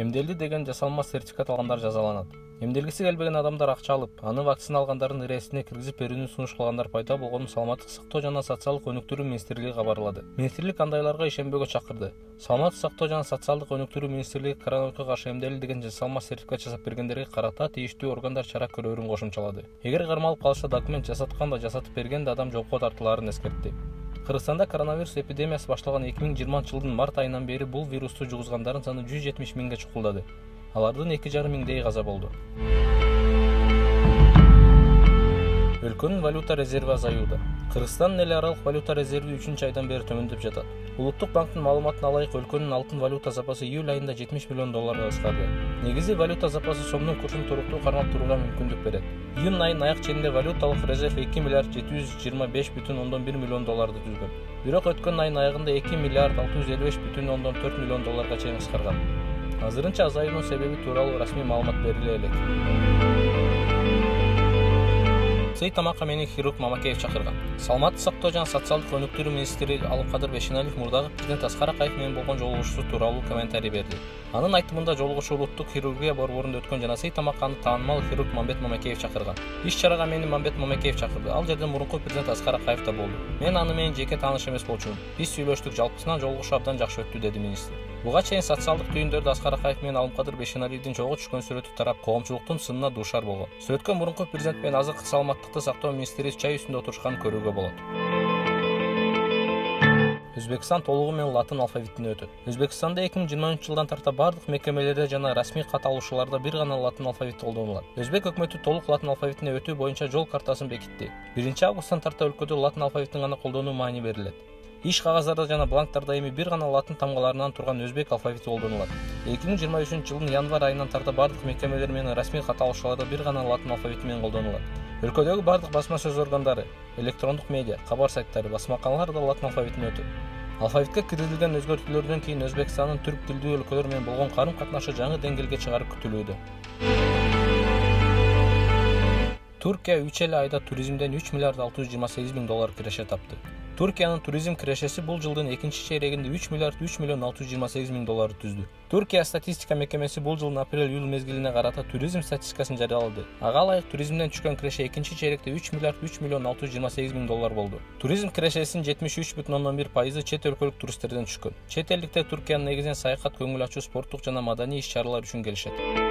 Эмделди деген жасалма сертификат алгандар жазаланат. Эмделгиси келбеген адамдар акча алып, аны вакцина алгандардын реестрине киргизип берүүнү сунуш кылгандар пайда болгонун Саламаттык сактоо жана социалдык өнүктүрүү министрлиги кабарлады. Министрлик андайларга ишенбөөгө чакырды. Саламаттык сактоо жана социалдык өнүктүрүү министрлиги коронавируско каршы эмделди деген жасалма сертификат жасап бергендерге карата тийиштүү органдар чара көрөөрүн кошумчалады. Эгер кармалып калышса документ жасаткан да жасатып берген да адам жоопко тартылаарын эскертти. Кыргызстанда коронавирус эпидемиясы башталган 2020 жылдын март айынан бери бул вирусту жугузгандардын саны 170 миңге чукулдады. Алардын 2,5 миңдеги каза болду. Өлкөнүн валюта резерви азаюуда. Кыргызстандын эл аралык валюта резерви 3-айдан бери төмөндөп жатат. Улуттук банктын маалыматына ылайык өлкөнүн алтын валюта запасы июль айында 70 миллион долларга кыскарды. Негизи валюта запасы сомдун курсун туруктуу кармап турууга мүмкүндүк берет. Июнь айынын аяк ченинде валюталык резерв 2 миллиард 725,1 миллион долларды түзгөн. Бирок өткөн айдын аягында 2 миллиард 655,4 миллион долларга чейин кыскарган. Азырынча азаюунун себеби тууралуу расмий маалымат бериле элек. Сый тамакка мени хирург Мамакеев чакырган. Саламаттык сактоо жана социалдык өнүктүрүү министри Алымкадыр Бешеналиев мурдагы президент Аскар Акаев менен болгон жолугушуусу тууралуу комментарий берди. Анын айтымында жолугушуу улуттук хирургия борборунда өткөн жана сый тамакканы таанымал хирург Мамбет Мамакеев чакырган. Иш-чарага мени Мамбет Мамакеев чакырды. Ал жерде мурунку президент Аскар Акаев да болду. Мен аны менен жеке тааныш эмес болчумун. Биз сүйлөштүк, жалпысынан жолугушуу абдан жакшы өттү, деди министр. Буга чейин социалдык түйүндөрдө Аскар Акаев менен Алымкадыр Бешеналиевдин чогуу түшкөн сүрөтү тарап, коомчулуктун сынына дуушар болгон. Сүрөткө мурунку президент менен азыркы саламаттыкты сактоо министри чай үстүндө отурушканын көрүүгө болот. Өзбекстан толугу менен латын алфавитине өтөт. Өзбекстанда 2023 жылдан тарта бардык мекемелерде жана расмий кат алуушуларда бир гана латын алфавити колдонулат. Өзбек өкмөтү толук латын алфавитине өтүү боюнча жол картасын бекитти. 1-августтан тарта өлкөдө латын алфавитин гана колдонуу маани берилет. Иш кагаздарда жана бланктарда эми бир гана латын тамгаларынан турган өзбек алфавити колдонулат. 2023 жылдын январь айынан тарта бардык мекемелер менен расмий кат алуушуларда бир гана латын алфавити менен колдонулат. Өлкөдөгү бардык басма сөз органдары, электрондук медиа, кабар сайттары, басмаканалар да латын алфавитине өтөт. Алфавитке киргизилген өзгөртүүлөрдөн кийин Өзбекстандын түрк тилдүү өлкөлөр менен болгон карым-катнашы жаңы деңгээлге чыгарып күтүлүүдө. Түркия 3 айда туризмден 3 миллиард 628 миң доллар киреше тапты. Түркиянын туризм кирешеси бул жылдын экинчи чейрегинде 3 миллиард 3 миллион 628 миң долларды түздү. Түркия статистика мекемеси бул жылдын апрель-июль мезгилине карата туризм статистикасын жарыялады. Ага ылайык туризмден түшкөн киреше экинчи чейректе 3 миллиард 3 миллион 628 миң доллар болду. Туризм кирешесинин 73,1% чет өлкөлүк туристтерден түшкөн. Чет элдиктер Түркиянын негизинен саякат, көңүл ачуу, спорттук жана маданий иш-чаралар үчүн келишет.